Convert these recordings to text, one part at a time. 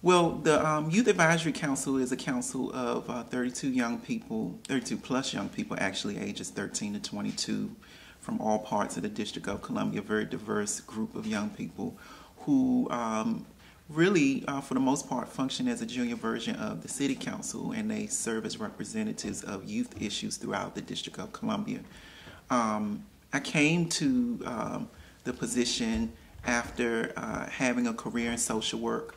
Well, the Youth Advisory Council is a council of 32 young people, 32 plus young people, actually ages 13 to 22, from all parts of the District of Columbia. A very diverse group of young people who really, for the most part, function as a junior version of the City Council, and they serve as representatives of youth issues throughout the District of Columbia. I came to the position after having a career in social work,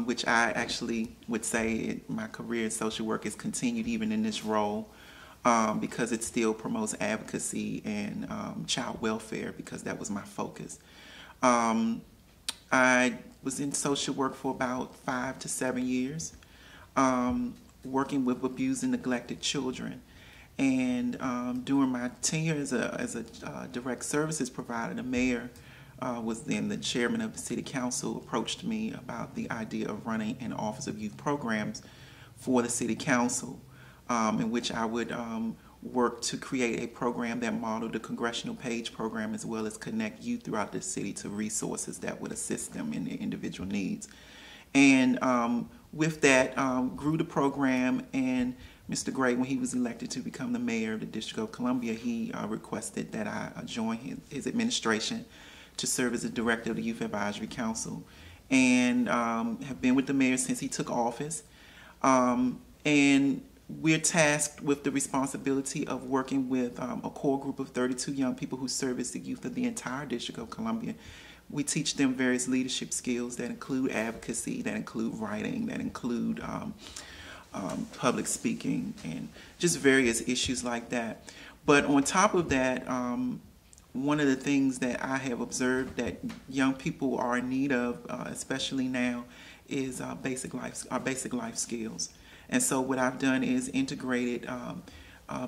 which I actually would say my career in social work has continued even in this role, because it still promotes advocacy and child welfare, because that was my focus. I was in social work for about 5 to 7 years, working with abused and neglected children. And during my tenure as a direct services provider, the mayor was then the chairman of the City Council, approached me about the idea of running an Office of Youth Programs for the City Council, in which I would work to create a program that modeled the Congressional Page program, as well as connect youth throughout the city to resources that would assist them in their individual needs. And with that, grew the program, and Mr. Gray, when he was elected to become the mayor of the District of Columbia, he requested that I join his administration to serve as the director of the Youth Advisory Council, and have been with the mayor since he took office. And we're tasked with the responsibility of working with a core group of 32 young people who service the youth of the entire District of Columbia. We teach them various leadership skills that include advocacy, that include writing, that include public speaking, and just various issues like that. But on top of that, one of the things that I have observed that young people are in need of, especially now, is our basic life skills. And so what I've done is integrated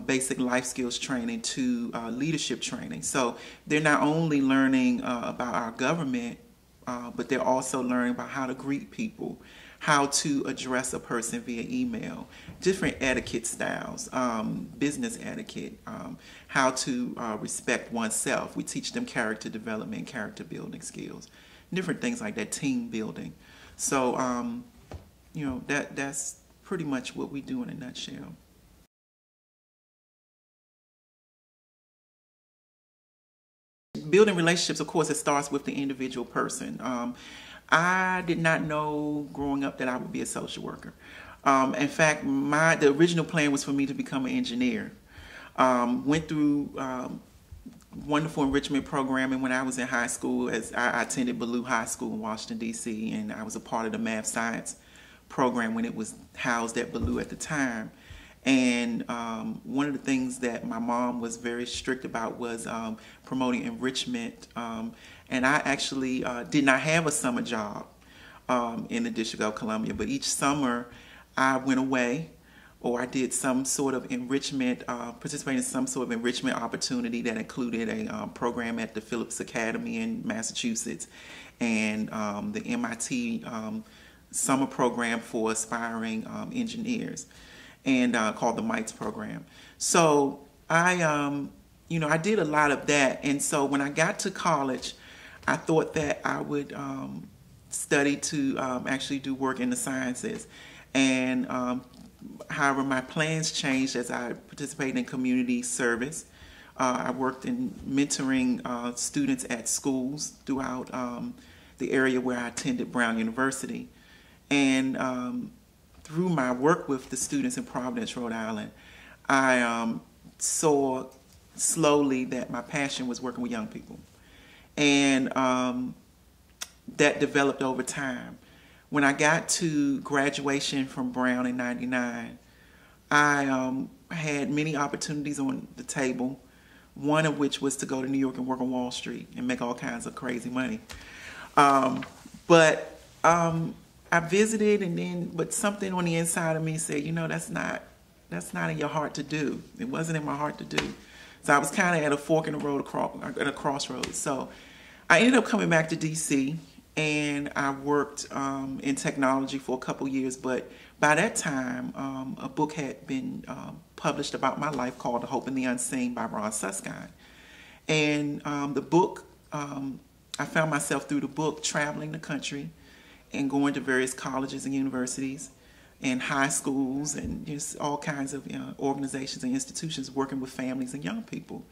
basic life skills training to leadership training. So they're not only learning about our government, but they're also learning about how to greet people, how to address a person via email, different etiquette styles, business etiquette, how to respect oneself. We teach them character development, character building skills, different things like that, team building. So, you know, that's pretty much what we do in a nutshell. Building relationships, of course, it starts with the individual person. I did not know growing up that I would be a social worker. In fact, the original plan was for me to become an engineer. Went through wonderful enrichment programming when I was in high school, as I attended Ballou High School in Washington, D.C., and I was a part of the math science program when it was housed at Ballou at the time. And one of the things that my mom was very strict about was promoting enrichment. And I actually did not have a summer job in the District of Columbia, but each summer I went away, or I did some sort of enrichment, participated in some sort of enrichment opportunity that included a program at the Phillips Academy in Massachusetts, and the MIT summer program for aspiring engineers, and called the MITES program. So I did a lot of that. And so when I got to college, I thought that I would study to actually do work in the sciences. And however, my plans changed as I participated in community service. I worked in mentoring students at schools throughout the area where I attended Brown University. And through my work with the students in Providence, Rhode Island, I saw slowly that my passion was working with young people. And that developed over time. When I got to graduation from Brown in '99, I had many opportunities on the table, one of which was to go to New York and work on Wall Street and make all kinds of crazy money. But I visited, but something on the inside of me said, you know, that's not in your heart to do. It wasn't in my heart to do. So I was kind of at a fork in the road, at a crossroads. So I ended up coming back to DC, and I worked in technology for a couple years. But by that time, a book had been published about my life called The Hope and the Unseen by Ron Suskind. And the book, I found myself through the book traveling the country and going to various colleges and universities and high schools and just all kinds of organizations and institutions working with families and young people.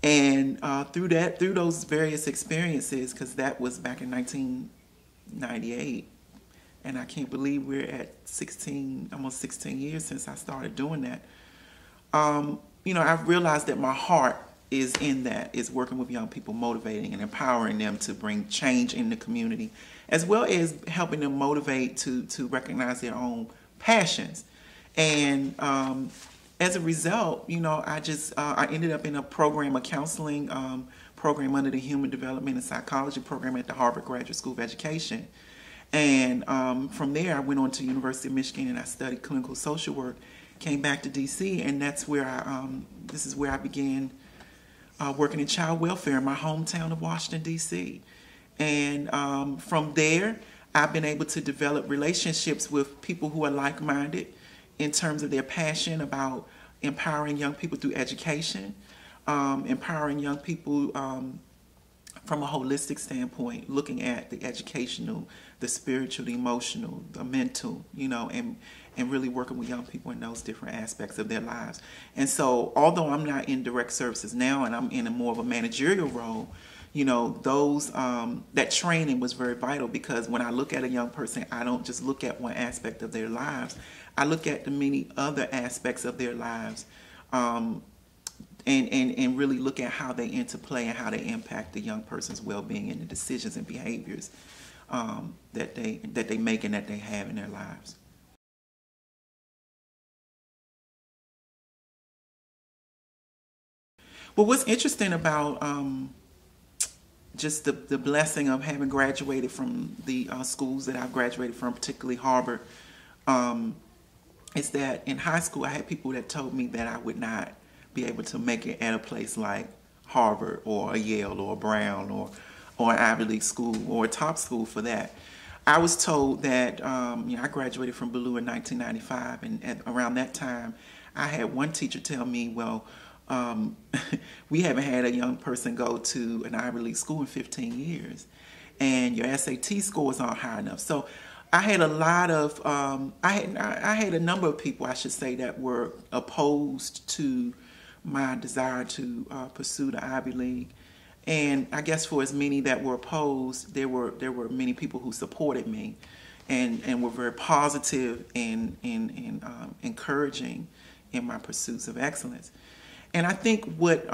And through those various experiences, because that was back in 1998, and I can't believe we're at 16, almost 16 years since I started doing that. I've realized that my heart is in that, is working with young people, motivating and empowering them to bring change in the community, as well as helping them motivate to recognize their own passions. And as a result, I ended up in a program, a counseling program under the Human Development and Psychology program at the Harvard Graduate School of Education. And from there, I went on to University of Michigan and I studied clinical social work. Came back to DC, and that's where this is where I began working in child welfare in my hometown of Washington, D.C. And from there, I've been able to develop relationships with people who are like-minded in terms of their passion about empowering young people through education, empowering young people from a holistic standpoint, looking at the educational, the spiritual, the emotional, the mental, and really working with young people in those different aspects of their lives. And so, although I'm not in direct services now and I'm in a more of a managerial role, that training was very vital, because when I look at a young person, I don't just look at one aspect of their lives. I look at the many other aspects of their lives, and really look at how they interplay and how they impact the young person's well-being and the decisions and behaviors that they make and that they have in their lives. Well, what's interesting about just the blessing of having graduated from the schools that I've graduated from, particularly Harvard, is that in high school I had people that told me that I would not be able to make it at a place like Harvard or a Yale or a Brown or an Ivy League school or a top school for that. I was told that, I graduated from Ballou in 1995, and around that time I had one teacher tell me, well, we haven't had a young person go to an Ivy League school in 15 years, and your SAT scores aren't high enough. So I had a lot of, I had a number of people, I should say, that were opposed to my desire to pursue the Ivy League. And I guess for as many that were opposed, there were many people who supported me and were very positive and encouraging in my pursuits of excellence. And I think what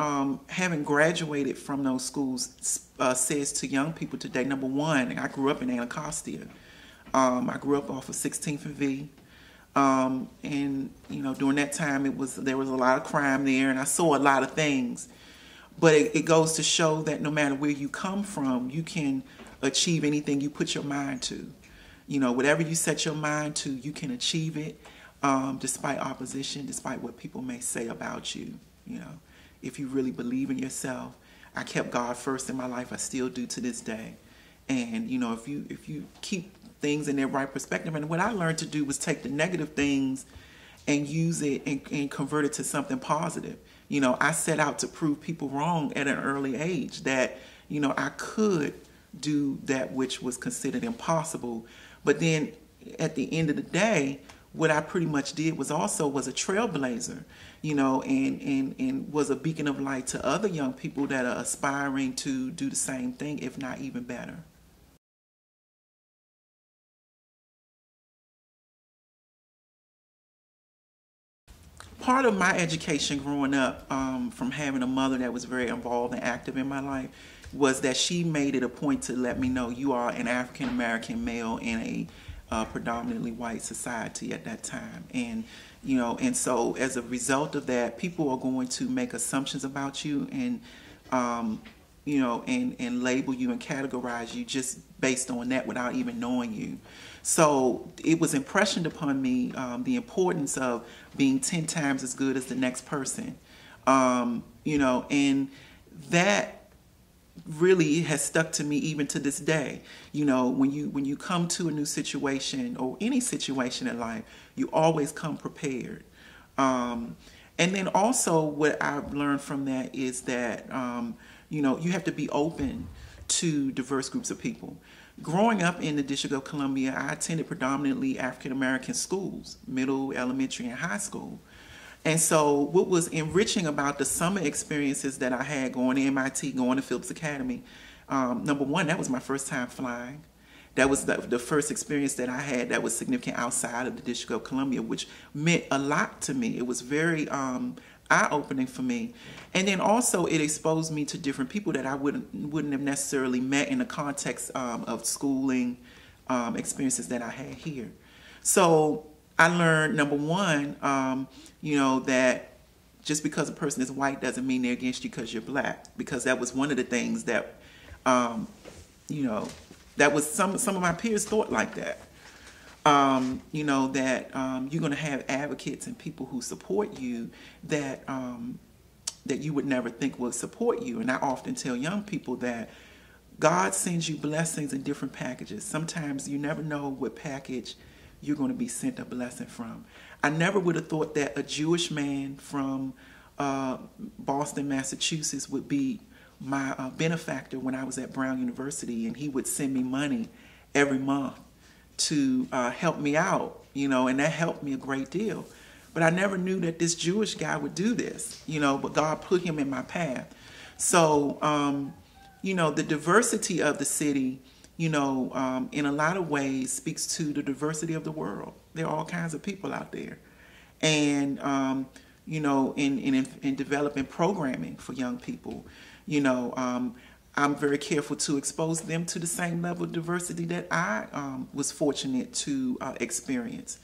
having graduated from those schools says to young people today, number one, I grew up in Anacostia. I grew up off of 16th and V. And during that time there was a lot of crime there, and I saw a lot of things. But it goes to show that no matter where you come from, you can achieve anything you put your mind to. Whatever you set your mind to, you can achieve it, despite opposition, despite what people may say about you. If you really believe in yourself. I kept God first in my life. I still do to this day. And if you keep things in their right perspective, and what I learned to do was take the negative things and use it and convert it to something positive. I set out to prove people wrong at an early age, that I could do that which was considered impossible. But then at the end of the day, what I pretty much did was a trailblazer, and was a beacon of light to other young people that are aspiring to do the same thing, if not even better. Part of my education growing up, from having a mother that was very involved and active in my life, was that she made it a point to let me know, you are an African American male in a predominantly white society at that time. And and so as a result of that, people are going to make assumptions about you and and label you and categorize you just based on that without even knowing you. So it was impressioned upon me the importance of being 10 times as good as the next person, and that really has stuck to me even to this day. When you come to a new situation or any situation in life, you always come prepared. And then also what I've learned from that is that you have to be open to diverse groups of people. Growing up in the District of Columbia, I attended predominantly African-American schools, middle, elementary, and high school. And so what was enriching about the summer experiences that I had going to MIT, going to Phillips Academy, number one, that was my first time flying. That was the first experience that I had that was significant outside of the District of Columbia, which meant a lot to me. It was very eye-opening for me. And then also it exposed me to different people that I wouldn't have necessarily met in the context of schooling experiences that I had here. So I learned, number one, that just because a person is white doesn't mean they're against you because you're black, because that was one of the things that, that was some of my peers thought like that. That you're going to have advocates and people who support you that you would never think would support you. And I often tell young people that God sends you blessings in different packages. Sometimes you never know what package you're going to be sent a blessing from. I never would have thought that a Jewish man from Boston, Massachusetts would be my benefactor when I was at Brown University, and he would send me money every month to help me out, and that helped me a great deal. But I never knew that this Jewish guy would do this, but God put him in my path. So, the diversity of the city, in a lot of ways speaks to the diversity of the world. There are all kinds of people out there. And, in developing programming for young people, I'm very careful to expose them to the same level of diversity that I was fortunate to experience.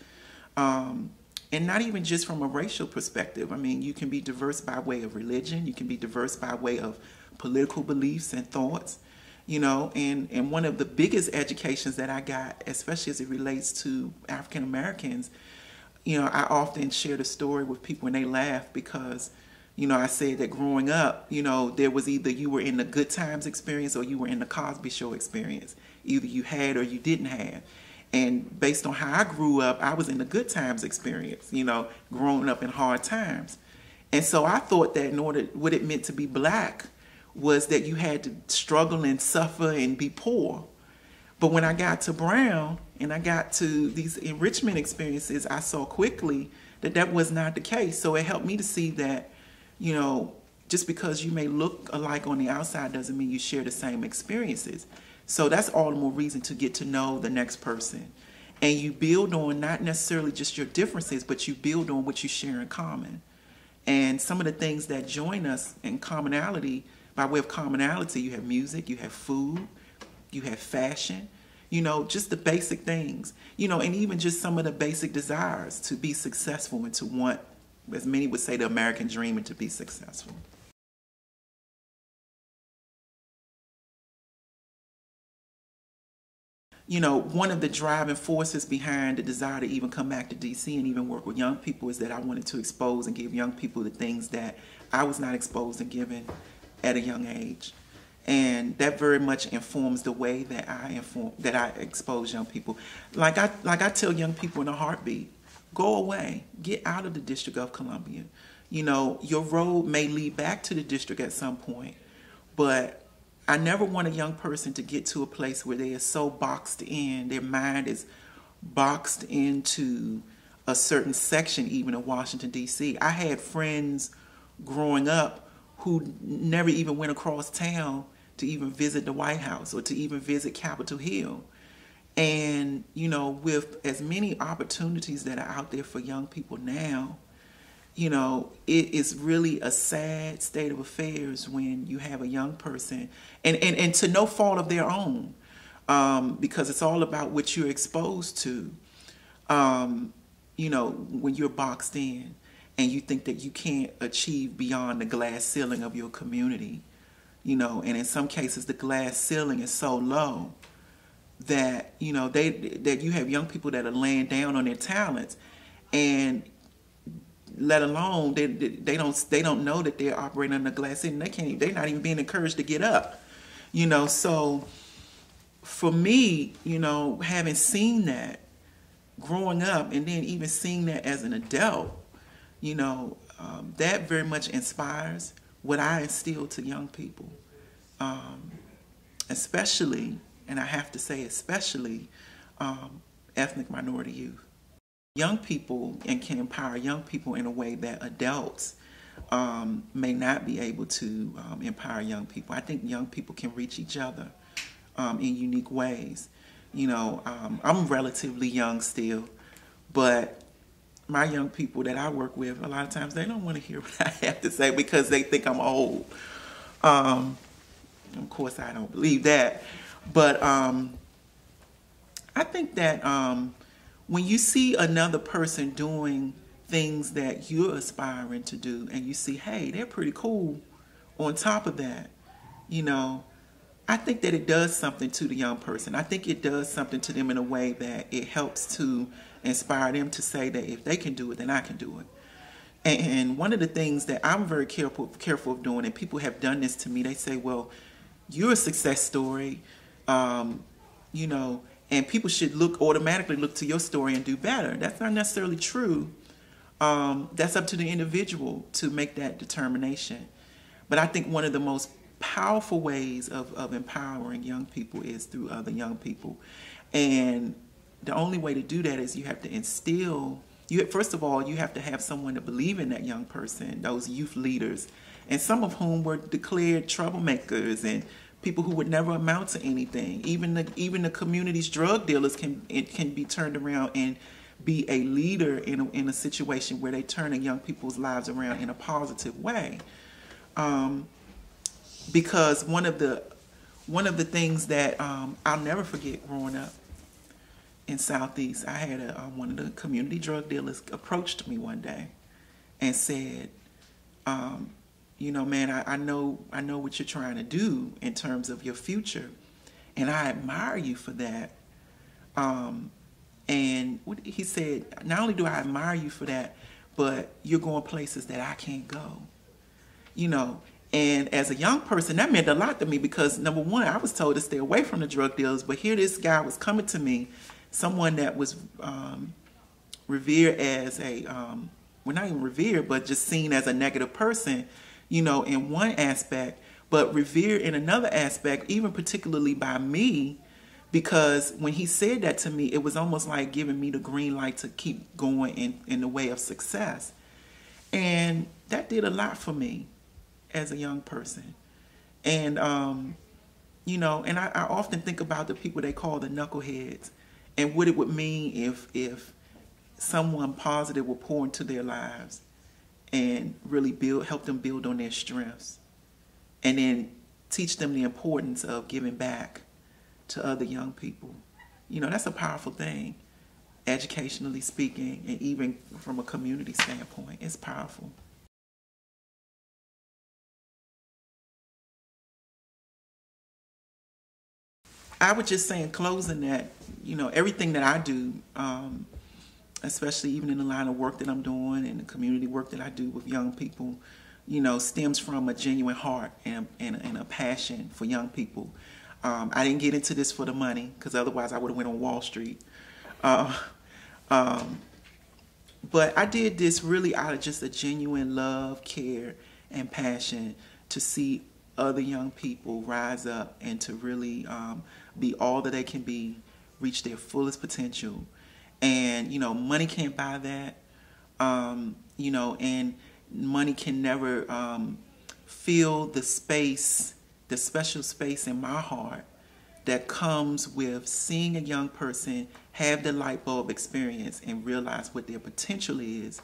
And not even just from a racial perspective. I mean, you can be diverse by way of religion. You can be diverse by way of political beliefs and thoughts. And one of the biggest educations that I got, especially as it relates to African Americans, I often share the story with people and they laugh because, I said that growing up, there was either you were in the Good Times experience or you were in the Cosby Show experience. Either you had or you didn't have. And based on how I grew up, I was in the Good Times experience, growing up in hard times. And so I thought that what it meant to be black was that you had to struggle and suffer and be poor. But when I got to Brown and I got to these enrichment experiences, I saw quickly that that was not the case. So it helped me to see that, just because you may look alike on the outside doesn't mean you share the same experiences. So that's all the more reason to get to know the next person. And you build on not necessarily just your differences, but you build on what you share in common. And some of the things that join us in commonality, by way of commonality, you have music, you have food, you have fashion, just the basic things, and even just some of the basic desires to be successful and to want, as many would say, the American dream and to be successful. One of the driving forces behind the desire to even come back to DC and even work with young people is that I wanted to expose and give young people the things that I was not exposed and given at a young age. And that very much informs the way that I expose young people. Like I tell young people in a heartbeat, go away, get out of the District of Columbia. Your road may lead back to the district at some point, but I never want a young person to get to a place where they are so boxed in, their mind is boxed into a certain section even of Washington, D.C. I had friends growing up who never even went across town to even visit the White House or to even visit Capitol Hill. And, with as many opportunities that are out there for young people now, it is really a sad state of affairs when you have a young person, and to no fault of their own, because it's all about what you're exposed to, when you're boxed in and you think that you can't achieve beyond the glass ceiling of your community, and in some cases the glass ceiling is so low that, that you have young people that are laying down on their talents, and let alone they don't know that they're operating on the glass ceiling. They're not even being encouraged to get up, So for me, having seen that growing up and then even seeing that as an adult, that very much inspires what I instill to young people. especially, and I have to say especially, ethnic minority youth. Young people, and can empower young people in a way that adults may not be able to empower young people. I think young people can reach each other in unique ways. You know, I'm relatively young still, but my young people that I work with, a lot of times they don't want to hear what I have to say because they think I'm old. Of course, I don't believe that. But I think that when you see another person doing things that you're aspiring to do and you see, hey, they're pretty cool on top of that, you know, I think that it does something to the young person. I think it does something to them in a way that it helps to inspire them to say that if they can do it, then I can do it. And one of the things that I'm very careful of doing, and people have done this to me, they say, well, you're a success story, you know, and people should automatically look to your story and do better. That's not necessarily true. That's up to the individual to make that determination. But I think one of the most powerful ways of empowering young people is through other young people. And the only way to do that is you have to instill, first of all, you have to have someone to believe in that young person, those youth leaders, and some of whom were declared troublemakers and people who would never amount to anything. Even the community's drug dealers can be turned around and be a leader in a situation where they turn young people's lives around in a positive way. Because one of the things that I'll never forget growing up in Southeast, I had one of the community drug dealers approached me one day and said, you know, man, I know what you're trying to do in terms of your future, and I admire you for that. And he said, not only do I admire you for that, but you're going places that I can't go, you know. And as a young person, that meant a lot to me because, number one, I was told to stay away from the drug dealers, but here this guy was coming to me, someone that was revered as a, well, not even revered, but just seen as a negative person, you know, in one aspect, but revered in another aspect, even particularly by me, because when he said that to me, it was almost like giving me the green light to keep going in the way of success. And that did a lot for me as a young person. And, you know, and I often think about the people they call the knuckleheads and what it would mean if someone positive would pour into their lives and really help them build on their strengths and then teach them the importance of giving back to other young people. You know, that's a powerful thing, educationally speaking, and even from a community standpoint, it's powerful. I would just say in closing that, you know, everything that I do, especially even in the line of work that I'm doing and the community work that I do with young people, you know, stems from a genuine heart and a passion for young people. I didn't get into this for the money because otherwise I would have went on Wall Street. But I did this really out of just a genuine love, care, and passion to see other young people rise up and to really be all that they can be, reach their fullest potential. And, you know, money can't buy that, you know, and money can never fill the space, the special space in my heart that comes with seeing a young person have the light bulb experience and realize what their potential is,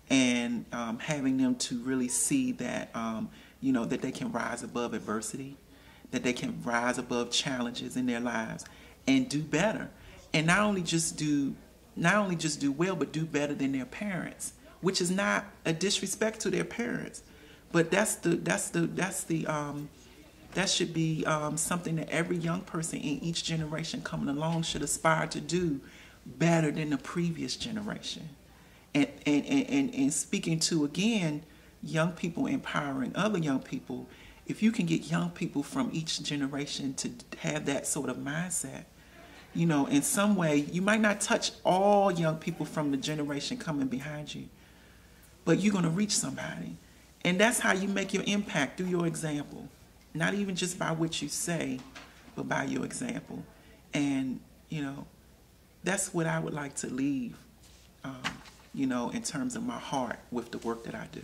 and having them to really see that, you know, that they can rise above adversity, that they can rise above challenges in their lives and do better. And not only just do well, but do better than their parents, which is not a disrespect to their parents, but that should be something that every young person in each generation coming along should aspire to do better than the previous generation. And speaking to, again, young people empowering other young people, if you can get young people from each generation to have that sort of mindset, you know, in some way, you might not touch all young people from the generation coming behind you, but you're going to reach somebody. And that's how you make your impact, through your example. Not even just by what you say, but by your example. And, you know, that's what I would like to leave, you know, in terms of my heart with the work that I do.